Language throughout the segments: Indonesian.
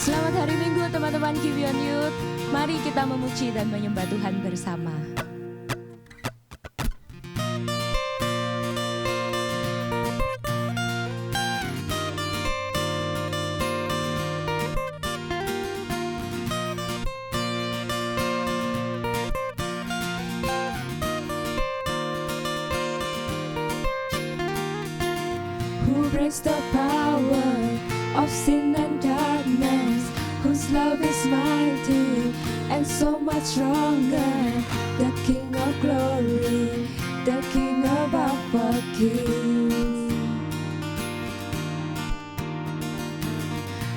Selamat hari Minggu teman-teman Gibeon Youth. Mari kita memuji dan menyembah Tuhan bersama. Who breaks the power of sin and darkness, whose love is mighty and so much stronger, the King of glory, the King above all kings,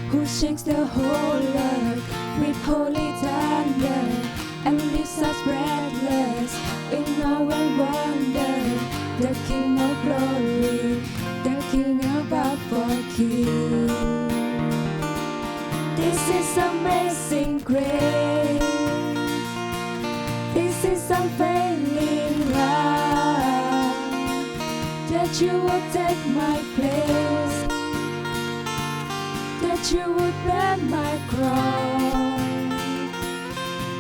who shakes the whole earth with holy thunder and leaves us breathless in awe and wonder, the King of glory, the King above all kings. This is amazing grace. This is unfailing love, that you would take my place, that you would bear my cross.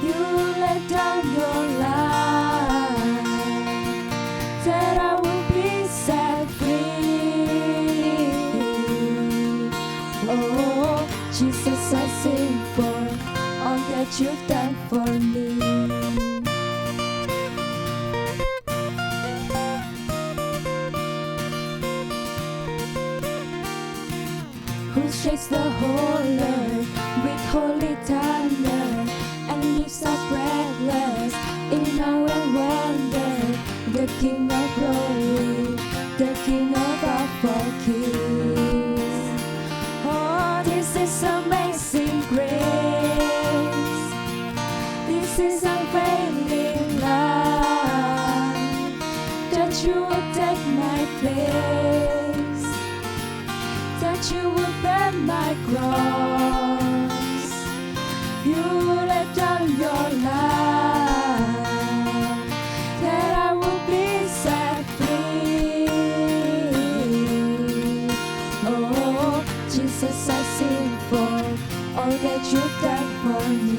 You laid down your life, that I will be set free. Oh, Jesus, I sing for all that you've done for me. Who shakes the whole earth with holy thunder and leaves us breathless in awe and wonder, the King of glory, the King above all kings. Oh, this is amazing grace. This is unfailing love, that you would take my place, that you would bear my cross. You laid down your life, that I would be set free. Oh, Jesus, I sing for all that you've done for me.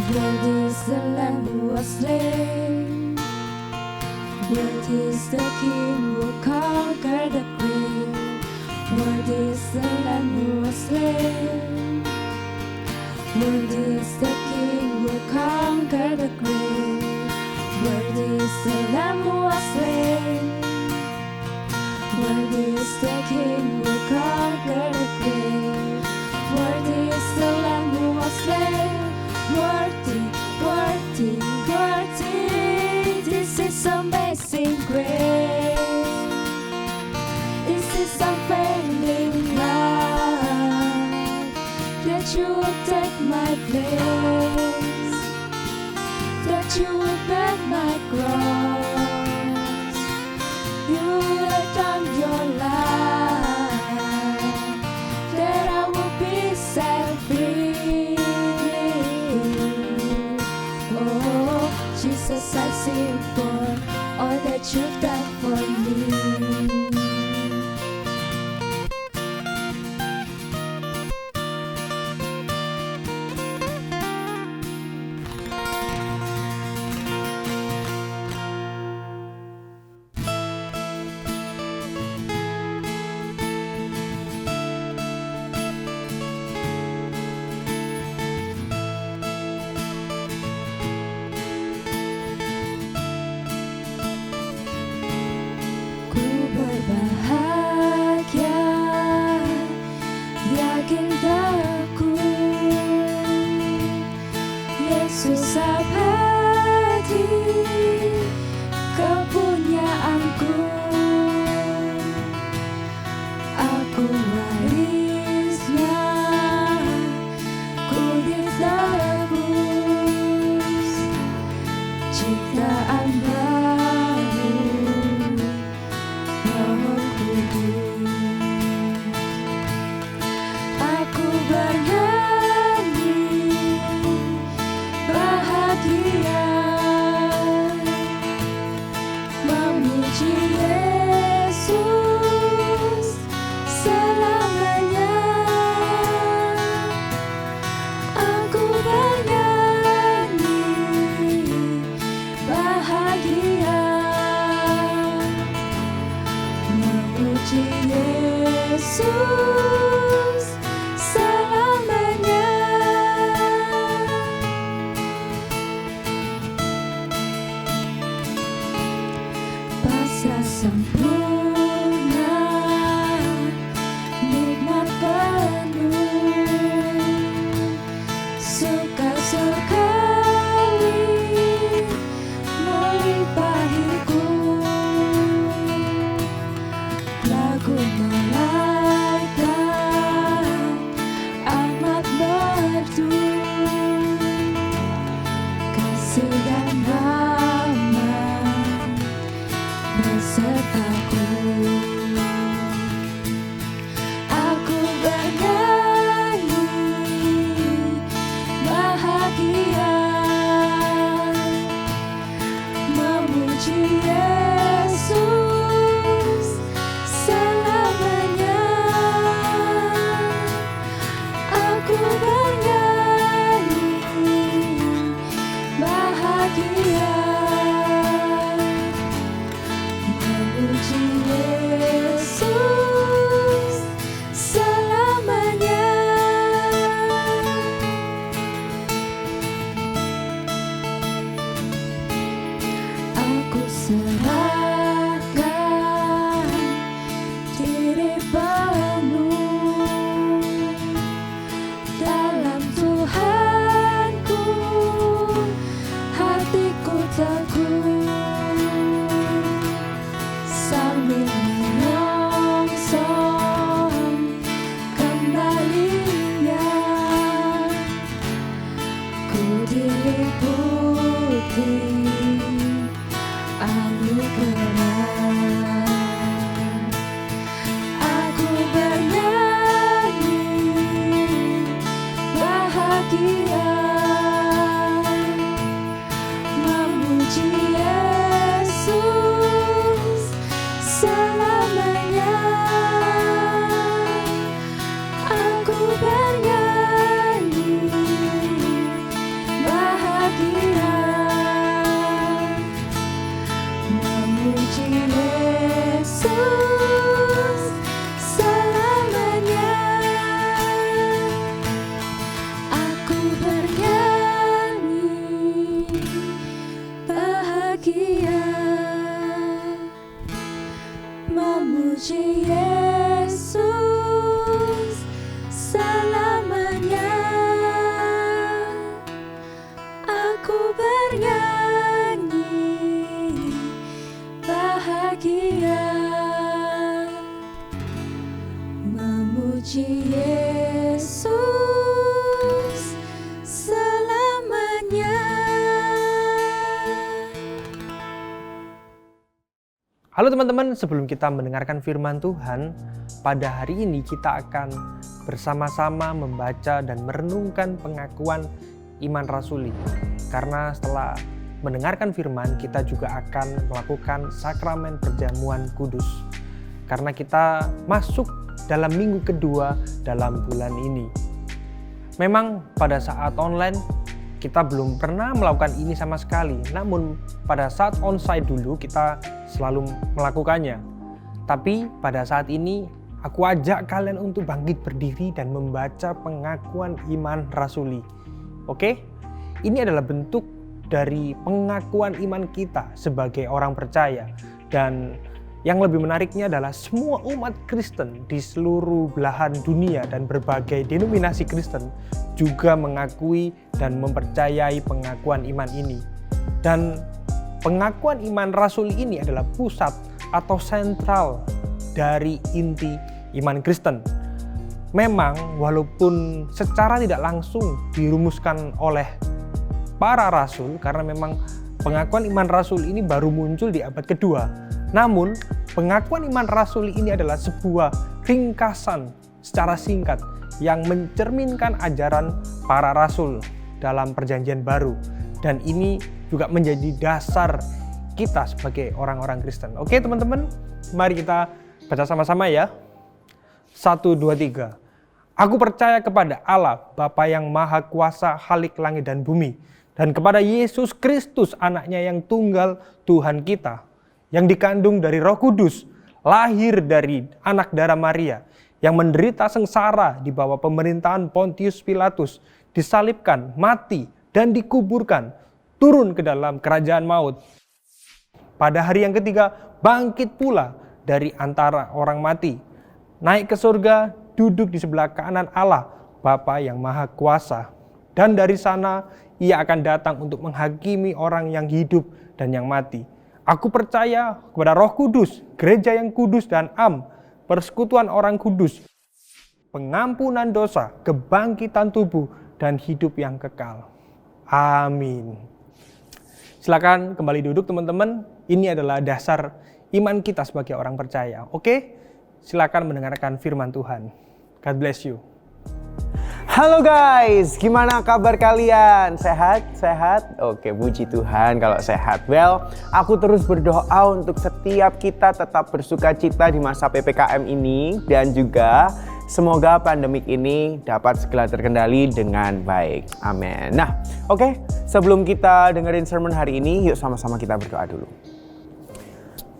Worthy is the Lamb who was slain, worthy is the King who conquered the grave. Worthy is the Lamb who was slain, worthy is the King who conquered the grave. Worthy is the Lamb who was slain, worthy is the King who conquered the grave. Worthy is the Lamb who was slain, worthy, worthy, worthy. This is amazing grace. This is unfailing love, that you would take my place, that you would bear my cross. You laid down your life, that I will be set free. Oh, Jesus, I sing for all that you've done for me. Yesus selamanya. Pasrah sempurna, nikmat penuh, suka sekali melimpahiku. Lagu malaikat amat merdu, kasih dan rahmat besertaku. Aku bernyanyi bahagia, memuji Yesus selamanya. Aku bernyanyi bahagia, memuji Yesus selamanya. Aku serahkan diri penuh dalam Tuhanku, hatiku teguh, sambil menyongsong kembalinya. Ku diliputi anugerah. Aku bernyanyi bahagia, memuji Yesus selamanya. Aku bernyanyi bahagia, memuji Yesus selamanya. Aku bernyanyi bahagia, memuji Yesus selamanya. Aku bernyanyi bahagia, memuji Yesus selamanya. Halo teman-teman, sebelum kita mendengarkan firman Tuhan, pada hari ini kita akan bersama-sama membaca dan merenungkan pengakuan iman rasuli. Karena setelah mendengarkan firman, kita juga akan melakukan sakramen perjamuan kudus. Karena kita masuk dalam minggu kedua dalam bulan ini. Memang pada saat online, kita belum pernah melakukan ini sama sekali. Namun pada saat onsite dulu kita selalu melakukannya. Tapi pada saat ini aku ajak kalian untuk bangkit berdiri dan membaca pengakuan iman rasuli. Oke? Ini adalah bentuk dari pengakuan iman kita sebagai orang percaya. Dan yang lebih menariknya adalah semua umat Kristen di seluruh belahan dunia dan berbagai denominasi Kristen juga mengakui dan mempercayai pengakuan iman ini. Dan pengakuan iman rasuli ini adalah pusat atau sentral dari inti iman Kristen. Memang walaupun secara tidak langsung dirumuskan oleh para rasul, karena memang pengakuan iman rasul ini baru muncul di abad kedua. Namun pengakuan iman rasuli ini adalah sebuah ringkasan secara singkat yang mencerminkan ajaran para rasul dalam perjanjian baru. Dan ini juga menjadi dasar kita sebagai orang-orang Kristen. Oke teman-teman, mari kita baca sama-sama ya. 1, 2, 3. Aku percaya kepada Allah, Bapa yang Maha Kuasa, Khalik langit dan bumi, dan kepada Yesus Kristus, anaknya yang tunggal, Tuhan kita, yang dikandung dari Roh Kudus, lahir dari anak darah Maria, yang menderita sengsara di bawah pemerintahan Pontius Pilatus, disalibkan, mati, dan dikuburkan, turun ke dalam kerajaan maut. Pada hari yang ketiga, bangkit pula dari antara orang mati, naik ke surga, duduk di sebelah kanan Allah, Bapa yang Maha Kuasa. Dan dari sana ia akan datang untuk menghakimi orang yang hidup dan yang mati. Aku percaya kepada Roh Kudus, gereja yang kudus dan persekutuan orang kudus, pengampunan dosa, kebangkitan tubuh, dan hidup yang kekal. Amin. Silakan kembali duduk teman-teman. Ini adalah dasar iman kita sebagai orang percaya. Oke? Silakan mendengarkan firman Tuhan. God bless you. Halo guys, gimana kabar kalian? Sehat? Sehat? Oke, puji Tuhan kalau sehat. Well, aku terus berdoa untuk setiap kita tetap bersuka cita di masa PPKM ini. Dan juga semoga pandemik ini dapat segera terkendali dengan baik. Amin. Nah, oke, sebelum kita dengerin sermon hari ini, yuk sama-sama kita berdoa dulu.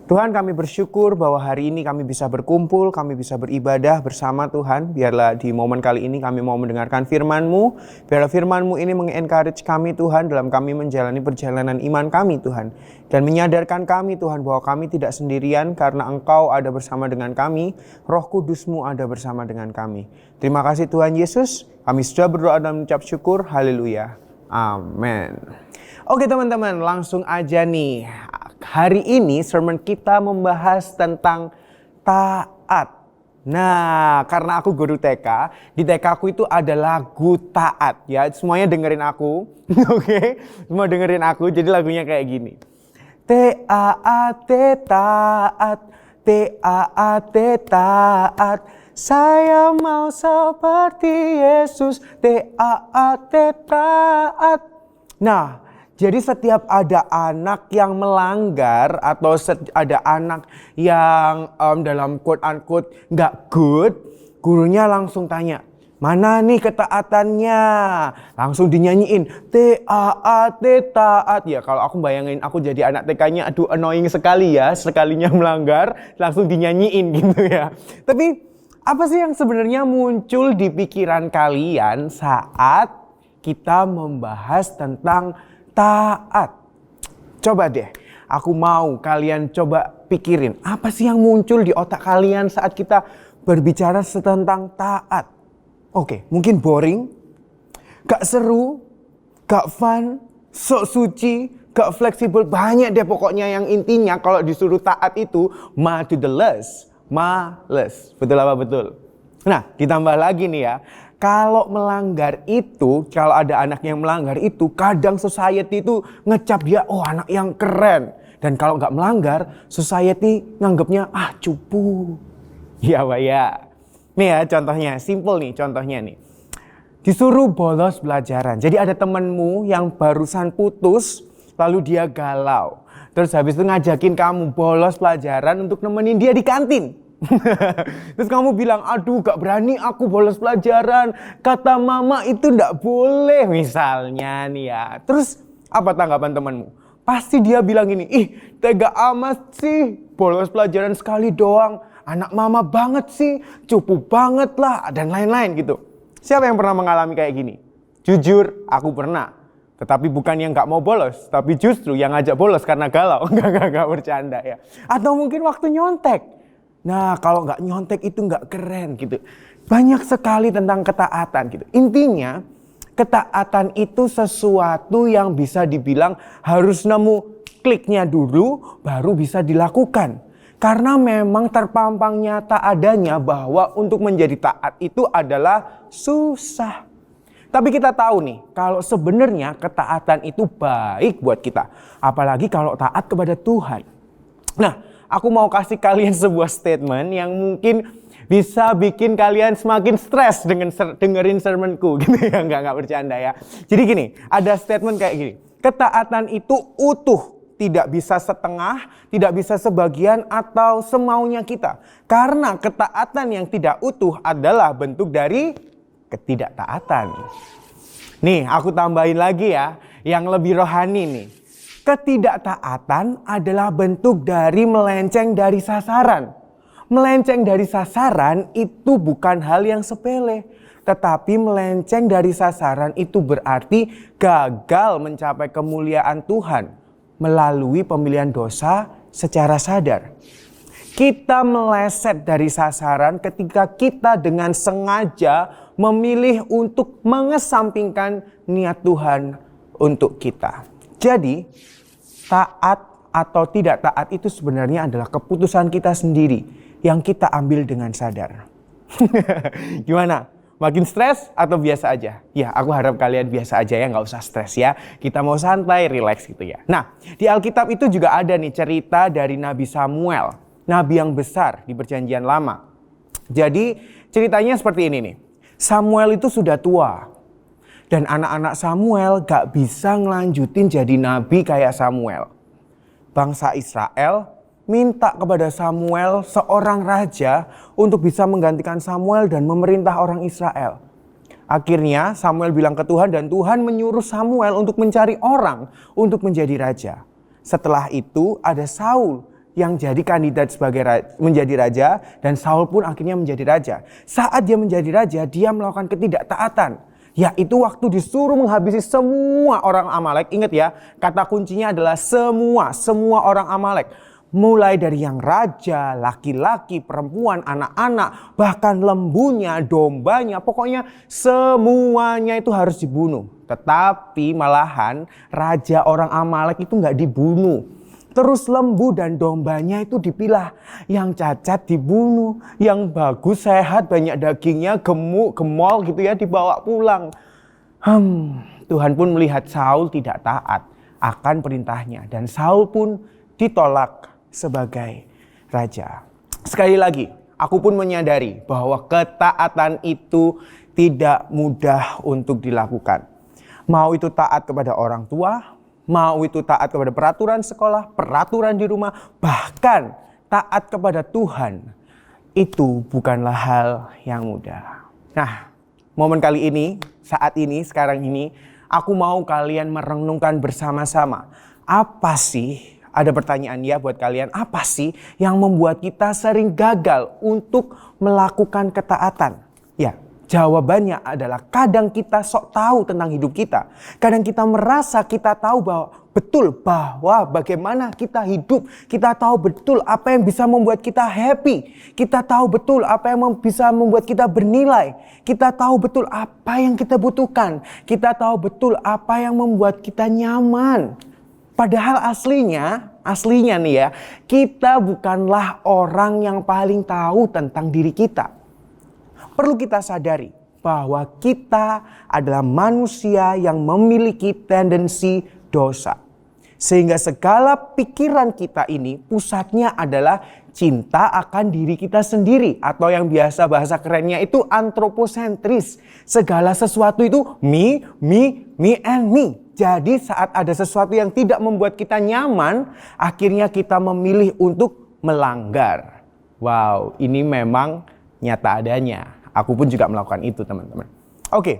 Tuhan, kami bersyukur bahwa hari ini kami bisa berkumpul, kami bisa beribadah bersama Tuhan. Biarlah di momen kali ini kami mau mendengarkan firman-Mu. Biarlah firman-Mu ini meng-encourage kami Tuhan dalam kami menjalani perjalanan iman kami Tuhan. Dan menyadarkan kami Tuhan bahwa kami tidak sendirian karena Engkau ada bersama dengan kami. Roh Kudus-Mu ada bersama dengan kami. Terima kasih Tuhan Yesus. Kami sudah berdoa dan mengucap syukur. Haleluya. Amin. Oke teman-teman, langsung aja nih. Hari ini sermon kita membahas tentang taat. Nah, karena aku guru TK, di TK aku itu ada lagu taat ya. Semuanya dengerin aku. Oke? Semua dengerin aku. Jadi lagunya kayak gini. T-A-A-T taat, T-A-A-T taat. Saya mau seperti Yesus, T-A-A-T taat. Nah, jadi setiap ada anak yang melanggar atau ada anak yang dalam quote unquote nggak good, gurunya langsung tanya, mana nih ketaatannya? Langsung dinyanyiin, T-A-A-T taat. Ya kalau aku bayangin aku jadi anak TK-nya, aduh annoying sekali ya, sekalinya melanggar langsung dinyanyiin gitu ya. Tapi apa sih yang sebenarnya muncul di pikiran kalian saat kita membahas tentang taat? Coba deh, aku mau kalian coba pikirin, apa sih yang muncul di otak kalian saat kita berbicara tentang taat? Oke, mungkin boring, gak seru, gak fun, sok suci, gak fleksibel, banyak deh pokoknya yang intinya kalau disuruh taat itu males. Betul apa betul? Nah, ditambah lagi nih ya. Kalau melanggar itu, kalau ada anak yang melanggar itu, kadang society itu ngecap dia, oh anak yang keren. Dan kalau nggak melanggar, society nganggapnya, cupu. Ya Pak ya. Nih ya contohnya, simple nih contohnya nih. Disuruh bolos pelajaran. Jadi ada temenmu yang barusan putus, lalu dia galau. Terus habis itu ngajakin kamu bolos pelajaran untuk nemenin dia di kantin. Terus kamu bilang, aduh gak berani aku bolos pelajaran, kata mama itu gak boleh misalnya nih ya. Terus apa tanggapan temanmu? Pasti dia bilang gini, ih tega amat sih, bolos pelajaran sekali doang, anak mama banget sih, cupu banget lah, dan lain-lain gitu. Siapa yang pernah mengalami kayak gini? Jujur, aku pernah. Tetapi bukan yang gak mau bolos, tapi justru yang ngajak bolos karena galau. Enggak bercanda ya. Atau mungkin waktu nyontek. Nah, kalau nggak nyontek itu nggak keren gitu. Banyak sekali tentang ketaatan gitu. Intinya, ketaatan itu sesuatu yang bisa dibilang harus nemu kliknya dulu, baru bisa dilakukan. Karena memang terpampang nyata adanya bahwa untuk menjadi taat itu adalah susah. Tapi kita tahu nih, kalau sebenarnya ketaatan itu baik buat kita. Apalagi kalau taat kepada Tuhan. Nah, aku mau kasih kalian sebuah statement yang mungkin bisa bikin kalian semakin stres dengan dengerin sermonku gitu ya, nggak bercanda ya. Jadi gini, ada statement kayak gini, ketaatan itu utuh, tidak bisa setengah, tidak bisa sebagian atau semaunya kita. Karena ketaatan yang tidak utuh adalah bentuk dari ketidaktaatan. Nih, aku tambahin lagi ya, yang lebih rohani nih. Ketidaktaatan adalah bentuk dari melenceng dari sasaran. Melenceng dari sasaran itu bukan hal yang sepele. Tetapi melenceng dari sasaran itu berarti gagal mencapai kemuliaan Tuhan melalui pemilihan dosa secara sadar. Kita meleset dari sasaran ketika kita dengan sengaja memilih untuk mengesampingkan niat Tuhan untuk kita. Jadi, taat atau tidak taat itu sebenarnya adalah keputusan kita sendiri yang kita ambil dengan sadar. Gimana? Makin stres atau biasa aja? Ya, aku harap kalian biasa aja ya, nggak usah stres ya. Kita mau santai, relax gitu ya. Nah, di Alkitab itu juga ada nih cerita dari Nabi Samuel. Nabi yang besar di Perjanjian Lama. Jadi ceritanya seperti ini nih. Samuel itu sudah tua. Dan anak-anak Samuel gak bisa ngelanjutin jadi nabi kayak Samuel. Bangsa Israel minta kepada Samuel seorang raja untuk bisa menggantikan Samuel dan memerintah orang Israel. Akhirnya Samuel bilang ke Tuhan dan Tuhan menyuruh Samuel untuk mencari orang untuk menjadi raja. Setelah itu ada Saul yang jadi kandidat sebagai menjadi raja dan Saul pun akhirnya menjadi raja. Saat dia menjadi raja, dia melakukan ketidaktaatan. Yaitu waktu disuruh menghabisi semua orang Amalek. Ingat ya, kata kuncinya adalah semua orang Amalek. Mulai dari yang raja, laki-laki, perempuan, anak-anak, bahkan lembunya, dombanya, pokoknya semuanya itu harus dibunuh. Tetapi malahan raja orang Amalek itu nggak dibunuh. Terus lembu dan dombanya itu dipilah. Yang cacat dibunuh, yang bagus, sehat, banyak dagingnya, gemuk, gemol gitu ya dibawa pulang. Tuhan pun melihat Saul tidak taat akan perintahnya dan Saul pun ditolak sebagai raja. Sekali lagi, aku pun menyadari bahwa ketaatan itu tidak mudah untuk dilakukan. Mau itu taat kepada orang tua, mau itu taat kepada peraturan sekolah, peraturan di rumah, bahkan taat kepada Tuhan, itu bukanlah hal yang mudah. Nah, momen kali ini, saat ini, sekarang ini, aku mau kalian merenungkan bersama-sama. Apa sih? Ada pertanyaan ya buat kalian, apa sih yang membuat kita sering gagal untuk melakukan ketaatan? Ya, jawabannya adalah kadang kita sok tahu tentang hidup kita. Kadang kita merasa kita tahu bahwa bagaimana kita hidup. Kita tahu betul apa yang bisa membuat kita happy. Kita tahu betul apa yang bisa membuat kita bernilai. Kita tahu betul apa yang kita butuhkan. Kita tahu betul apa yang membuat kita nyaman. Padahal aslinya nih ya, kita bukanlah orang yang paling tahu tentang diri kita. Perlu kita sadari bahwa kita adalah manusia yang memiliki tendensi dosa. Sehingga segala pikiran kita ini pusatnya adalah cinta akan diri kita sendiri. Atau yang biasa bahasa kerennya itu antroposentris. Segala sesuatu itu me and me. Jadi saat ada sesuatu yang tidak membuat kita nyaman, akhirnya kita memilih untuk melanggar. Wow, ini memang nyata adanya. Aku pun juga melakukan itu, teman-teman. Oke,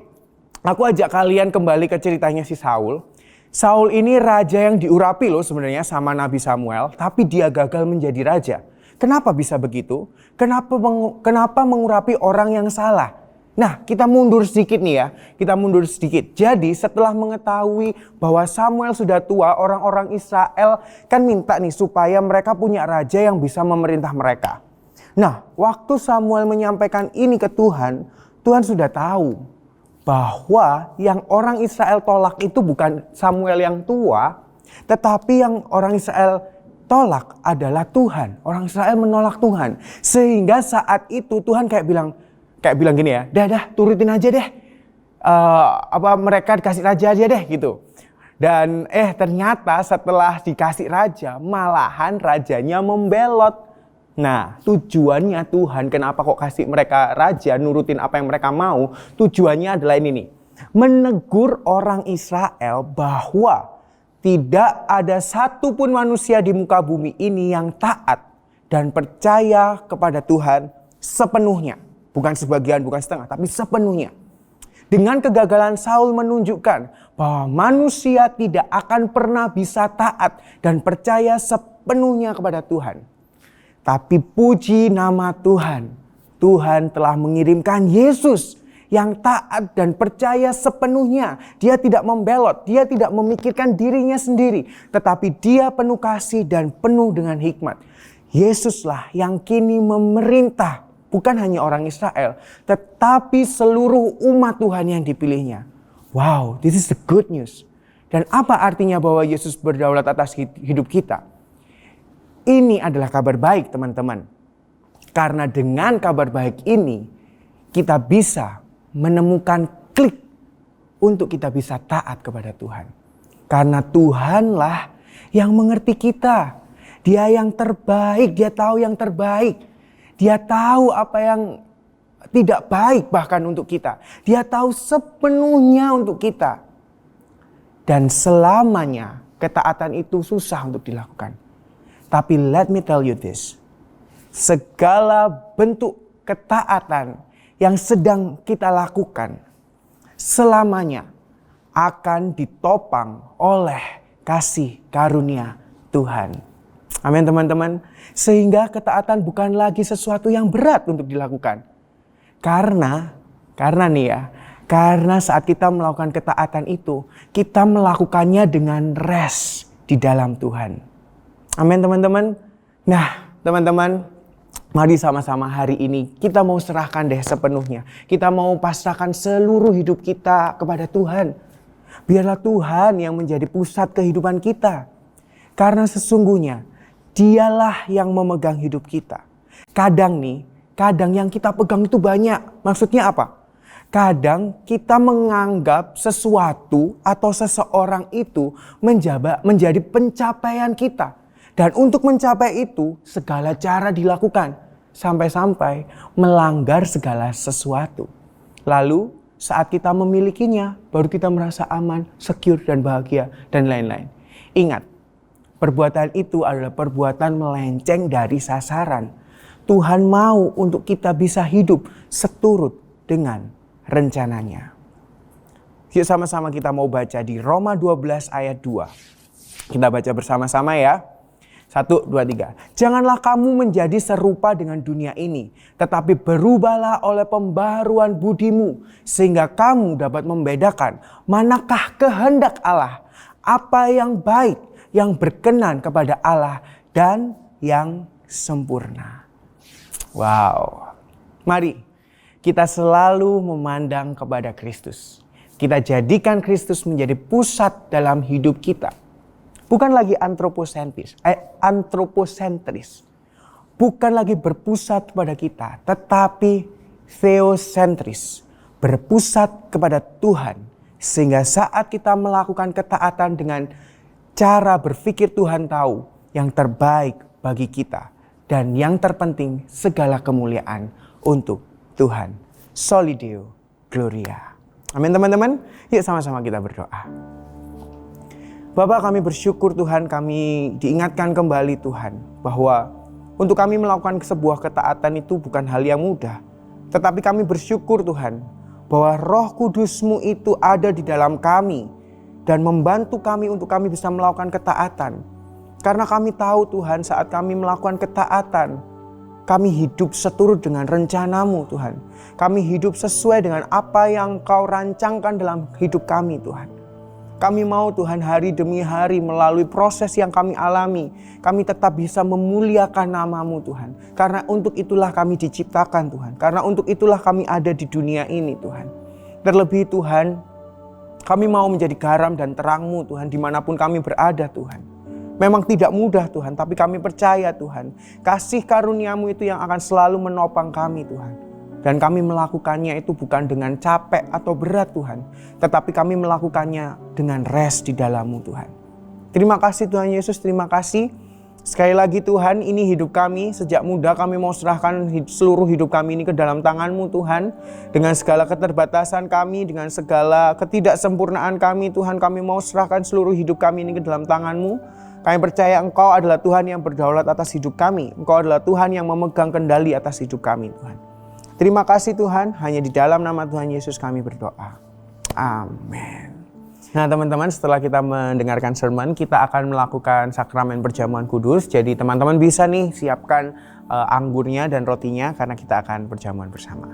aku ajak kalian kembali ke ceritanya si Saul. Saul ini raja yang diurapi loh sebenarnya sama Nabi Samuel, tapi dia gagal menjadi raja. Kenapa bisa begitu? Kenapa mengurapi orang yang salah? Nah, kita mundur sedikit nih ya. Kita mundur sedikit. Jadi setelah mengetahui bahwa Samuel sudah tua, orang-orang Israel kan minta nih supaya mereka punya raja yang bisa memerintah mereka. Nah, waktu Samuel menyampaikan ini ke Tuhan, Tuhan sudah tahu bahwa yang orang Israel tolak itu bukan Samuel yang tua, tetapi yang orang Israel tolak adalah Tuhan. Orang Israel menolak Tuhan. Sehingga saat itu Tuhan kayak bilang gini ya, dah turutin aja deh, mereka dikasih raja aja deh gitu. Dan ternyata setelah dikasih raja, malahan rajanya membelot. Nah, tujuannya Tuhan kenapa kok kasih mereka raja, nurutin apa yang mereka mau, tujuannya adalah ini nih, menegur orang Israel bahwa tidak ada satupun manusia di muka bumi ini yang taat dan percaya kepada Tuhan sepenuhnya. Bukan sebagian, bukan setengah, tapi sepenuhnya. Dengan kegagalan Saul menunjukkan bahwa manusia tidak akan pernah bisa taat dan percaya sepenuhnya kepada Tuhan. Tapi puji nama Tuhan. Tuhan telah mengirimkan Yesus yang taat dan percaya sepenuhnya. Dia tidak membelot, dia tidak memikirkan dirinya sendiri. Tetapi dia penuh kasih dan penuh dengan hikmat. Yesuslah yang kini memerintah. Bukan hanya orang Israel, tetapi seluruh umat Tuhan yang dipilihnya. Wow, this is the good news. Dan apa artinya bahwa Yesus berdaulat atas hidup kita? Ini adalah kabar baik, teman-teman. Karena dengan kabar baik ini, kita bisa menemukan klik untuk kita bisa taat kepada Tuhan. Karena Tuhanlah yang mengerti kita. Dia yang terbaik, dia tahu yang terbaik. Dia tahu apa yang tidak baik bahkan untuk kita. Dia tahu sepenuhnya untuk kita. Dan selamanya ketaatan itu susah untuk dilakukan. Tapi let me tell you this. Segala bentuk ketaatan yang sedang kita lakukan selamanya akan ditopang oleh kasih karunia Tuhan. Amin teman-teman. Sehingga ketaatan bukan lagi sesuatu yang berat untuk dilakukan. Karena saat kita melakukan ketaatan itu, kita melakukannya dengan rest di dalam Tuhan. Amin teman-teman. Nah teman-teman, mari sama-sama hari ini kita mau serahkan deh sepenuhnya. Kita mau pasrahkan seluruh hidup kita kepada Tuhan. Biarlah Tuhan yang menjadi pusat kehidupan kita. Karena sesungguhnya Dialah yang memegang hidup kita. Kadang yang kita pegang itu banyak. Maksudnya apa? Kadang kita menganggap sesuatu atau seseorang itu menjadi pencapaian kita. Dan untuk mencapai itu segala cara dilakukan. Sampai-sampai melanggar segala sesuatu. Lalu saat kita memilikinya baru kita merasa aman, secure dan bahagia dan lain-lain. Ingat. Perbuatan itu adalah perbuatan melenceng dari sasaran. Tuhan mau untuk kita bisa hidup seturut dengan rencananya. Yuk sama-sama kita mau baca di Roma 12 ayat 2. Kita baca bersama-sama ya. 1, 2, 3. Janganlah kamu menjadi serupa dengan dunia ini. Tetapi berubahlah oleh pembaharuan budimu. Sehingga kamu dapat membedakan manakah kehendak Allah. Apa yang baik, yang berkenan kepada Allah dan yang sempurna. Wow. Mari kita selalu memandang kepada Kristus. Kita jadikan Kristus menjadi pusat dalam hidup kita. Bukan lagi antroposentris. Bukan lagi berpusat kepada kita, tetapi theosentris. Berpusat kepada Tuhan. Sehingga saat kita melakukan ketaatan dengan cara berpikir Tuhan tahu yang terbaik bagi kita. Dan yang terpenting segala kemuliaan untuk Tuhan. Soli Deo Gloria. Amin teman-teman. Yuk sama-sama kita berdoa. Bapa, kami bersyukur Tuhan, kami diingatkan kembali Tuhan. Bahwa untuk kami melakukan sebuah ketaatan itu bukan hal yang mudah. Tetapi kami bersyukur Tuhan bahwa Roh Kudus-Mu itu ada di dalam kami. Dan membantu kami untuk kami bisa melakukan ketaatan. Karena kami tahu Tuhan saat kami melakukan ketaatan. Kami hidup seturut dengan rencana-Mu Tuhan. Kami hidup sesuai dengan apa yang Kau rancangkan dalam hidup kami Tuhan. Kami mau Tuhan hari demi hari melalui proses yang kami alami. Kami tetap bisa memuliakan nama-Mu Tuhan. Karena untuk itulah kami diciptakan Tuhan. Karena untuk itulah kami ada di dunia ini Tuhan. Terlebih Tuhan, kami mau menjadi garam dan terang-Mu Tuhan dimanapun kami berada Tuhan. Memang tidak mudah Tuhan, tapi kami percaya Tuhan. Kasih karunia-Mu itu yang akan selalu menopang kami Tuhan. Dan kami melakukannya itu bukan dengan capek atau berat Tuhan. Tetapi kami melakukannya dengan rest di dalam-Mu Tuhan. Terima kasih Tuhan Yesus, terima kasih. Sekali lagi Tuhan, ini hidup kami. Sejak muda kami mau serahkan seluruh hidup kami ini ke dalam tangan-Mu Tuhan. Dengan segala keterbatasan kami, dengan segala ketidaksempurnaan kami Tuhan, kami mau serahkan seluruh hidup kami ini ke dalam tangan-Mu. Kami percaya Engkau adalah Tuhan yang berdaulat atas hidup kami. Engkau adalah Tuhan yang memegang kendali atas hidup kami Tuhan. Terima kasih Tuhan, hanya di dalam nama Tuhan Yesus kami berdoa. Amin. Nah teman-teman, setelah kita mendengarkan sermon, kita akan melakukan sakramen perjamuan kudus. Jadi teman-teman bisa nih siapkan anggurnya dan rotinya karena kita akan perjamuan bersama.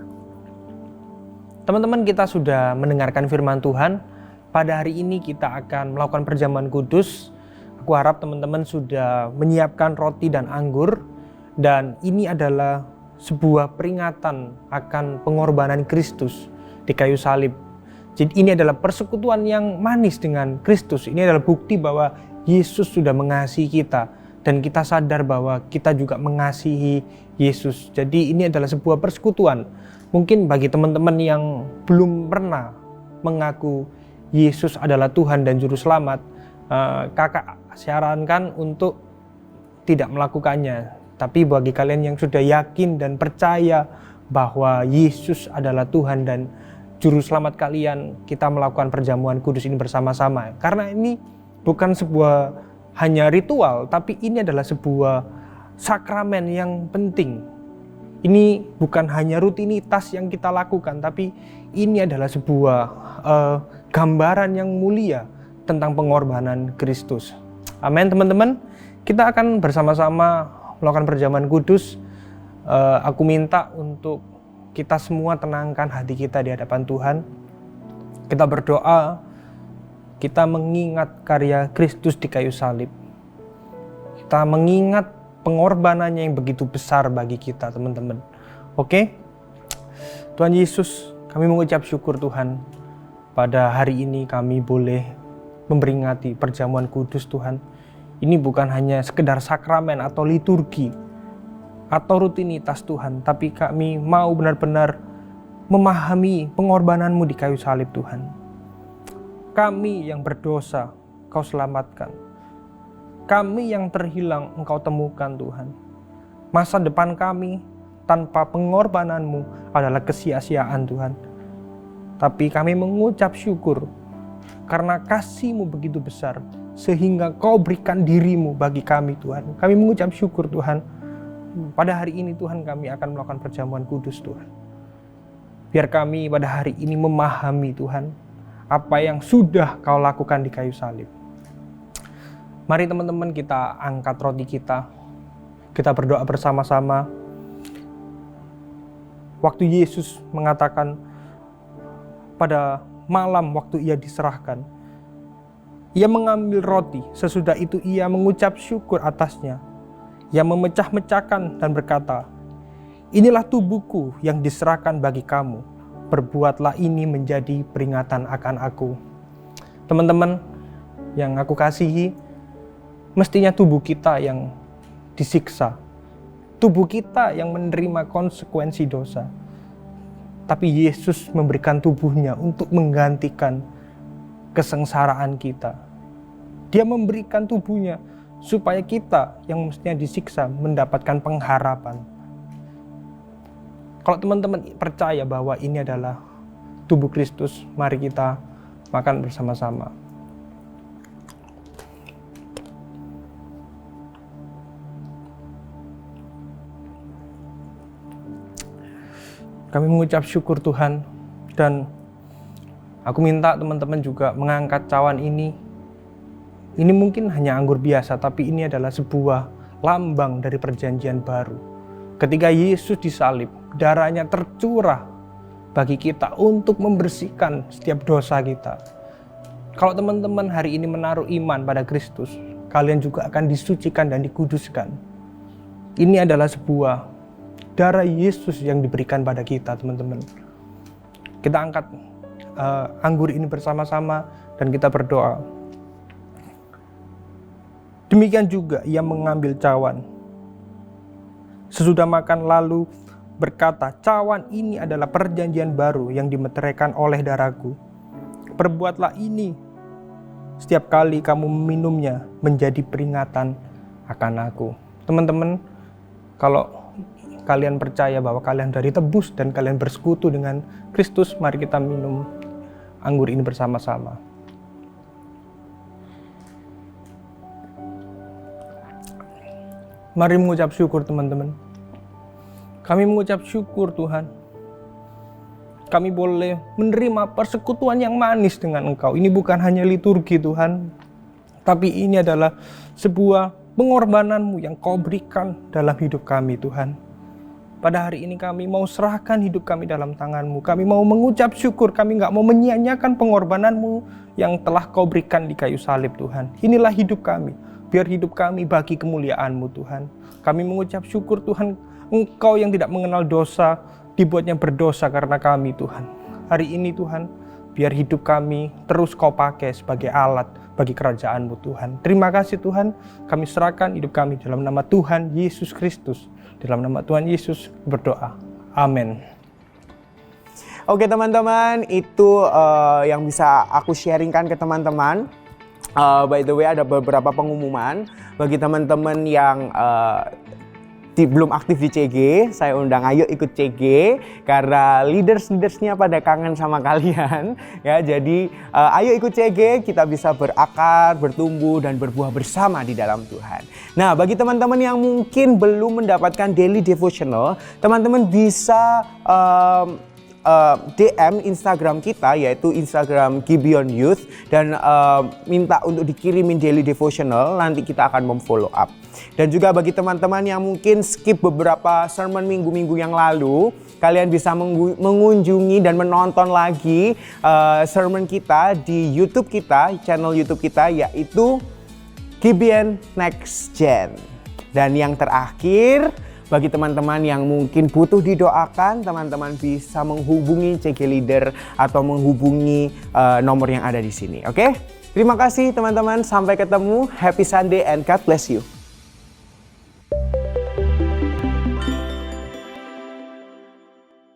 Teman-teman, kita sudah mendengarkan firman Tuhan. Pada hari ini kita akan melakukan perjamuan kudus. Aku harap teman-teman sudah menyiapkan roti dan anggur. Dan ini adalah sebuah peringatan akan pengorbanan Kristus di kayu salib. Jadi ini adalah persekutuan yang manis dengan Kristus. Ini adalah bukti bahwa Yesus sudah mengasihi kita. Dan kita sadar bahwa kita juga mengasihi Yesus. Jadi ini adalah sebuah persekutuan. Mungkin bagi teman-teman yang belum pernah mengaku Yesus adalah Tuhan dan Juru Selamat, kakak sarankan untuk tidak melakukannya. Tapi bagi kalian yang sudah yakin dan percaya bahwa Yesus adalah Tuhan dan Juru Selamat kalian, kita melakukan perjamuan kudus ini bersama-sama. Karena ini bukan sebuah hanya ritual, tapi ini adalah sebuah sakramen yang penting. Ini bukan hanya rutinitas yang kita lakukan, tapi ini adalah sebuah gambaran yang mulia tentang pengorbanan Kristus. Amin teman-teman. Kita akan bersama-sama melakukan perjamuan kudus. Aku minta untuk kita semua tenangkan hati kita di hadapan Tuhan. Kita berdoa, kita mengingat karya Kristus di kayu salib. Kita mengingat pengorbanannya yang begitu besar bagi kita, teman-teman. Oke? Tuhan Yesus, kami mengucap syukur Tuhan. Pada hari ini kami boleh memperingati perjamuan kudus Tuhan. Ini bukan hanya sekedar sakramen atau liturgi atau rutinitas Tuhan, tapi kami mau benar-benar memahami pengorbananmu di kayu salib Tuhan. Kami yang berdosa, Kau selamatkan. Kami yang terhilang, Engkau temukan Tuhan. Masa depan kami tanpa pengorbananmu adalah kesia-siaan Tuhan. Tapi kami mengucap syukur karena kasih-Mu begitu besar, sehingga Kau berikan diri-Mu bagi kami Tuhan. Kami mengucap syukur Tuhan. Pada hari ini Tuhan kami akan melakukan perjamuan kudus Tuhan. Biar kami pada hari ini memahami Tuhan apa yang sudah Kau lakukan di kayu salib. Mari teman-teman kita angkat roti kita. Kita berdoa bersama-sama. Waktu Yesus mengatakan pada malam waktu Ia diserahkan, Ia mengambil roti, sesudah itu Ia mengucap syukur atasnya. Ia memecah-mecahkan dan berkata, "Inilah tubuhku yang diserahkan bagi kamu. Perbuatlah ini menjadi peringatan akan aku." Teman-teman yang aku kasihi, mestinya tubuh kita yang disiksa. Tubuh kita yang menerima konsekuensi dosa. Tapi Yesus memberikan tubuhnya untuk menggantikan kesengsaraan kita. Dia memberikan tubuhnya supaya kita yang mestinya disiksa mendapatkan pengharapan. Kalau teman-teman percaya bahwa ini adalah tubuh Kristus, mari kita makan bersama-sama. Kami mengucap syukur Tuhan, dan aku minta teman-teman juga mengangkat cawan ini. Ini mungkin hanya anggur biasa, tapi ini adalah sebuah lambang dari perjanjian baru. Ketika Yesus disalib, darahnya tercurah bagi kita untuk membersihkan setiap dosa kita. Kalau teman-teman hari ini menaruh iman pada Kristus, kalian juga akan disucikan dan dikuduskan. Ini adalah sebuah darah Yesus yang diberikan pada kita, teman-teman. Kita angkat anggur ini bersama-sama dan kita berdoa. Demikian juga Ia mengambil cawan. Sesudah makan lalu berkata, "Cawan ini adalah perjanjian baru yang dimeteraikan oleh darahku. Perbuatlah ini setiap kali kamu meminumnya menjadi peringatan akan aku." Teman-teman, kalau kalian percaya bahwa kalian dari tebus dan kalian bersekutu dengan Kristus, mari kita minum anggur ini bersama-sama. Mari mengucap syukur teman-teman. Kami mengucap syukur Tuhan. Kami boleh menerima persekutuan yang manis dengan Engkau. Ini bukan hanya liturgi Tuhan, tapi ini adalah sebuah pengorbanan-Mu yang Kau berikan dalam hidup kami Tuhan. Pada hari ini kami mau serahkan hidup kami dalam tangan-Mu. Kami mau mengucap syukur, kami gak mau menyia-nyiakan pengorbanan-Mu yang telah Kau berikan di kayu salib Tuhan. Inilah hidup kami, biar hidup kami bagi kemuliaan-Mu Tuhan. Kami mengucap syukur Tuhan, Engkau yang tidak mengenal dosa, dibuatnya berdosa karena kami Tuhan. Hari ini Tuhan, biar hidup kami terus Kau pakai sebagai alat bagi kerajaan-Mu Tuhan. Terima kasih Tuhan, kami serahkan hidup kami dalam nama Tuhan Yesus Kristus. Dalam nama Tuhan Yesus berdoa. Amin. Oke teman-teman, itu yang bisa aku sharingkan ke teman-teman. By the way, ada beberapa pengumuman bagi teman-teman yang belum aktif di CG. Saya undang ayo ikut CG karena leadersnya pada kangen sama kalian ya. Jadi ayo ikut CG, kita bisa berakar, bertumbuh dan berbuah bersama di dalam Tuhan. Nah, bagi teman-teman yang mungkin belum mendapatkan daily devotional, teman-teman bisa DM Instagram kita, yaitu Instagram Gibeon Youth, dan minta untuk dikirimin daily devotional. Nanti kita akan memfollow up. Dan juga bagi teman-teman yang mungkin skip beberapa sermon minggu-minggu yang lalu, kalian bisa mengunjungi dan menonton lagi sermon kita di YouTube kita, channel YouTube kita, yaitu Gibeon Next Gen. Dan yang terakhir, bagi teman-teman yang mungkin butuh didoakan, teman-teman bisa menghubungi CG Leader atau menghubungi nomor yang ada di sini. Oke? Terima kasih teman-teman, sampai ketemu. Happy Sunday and God bless you.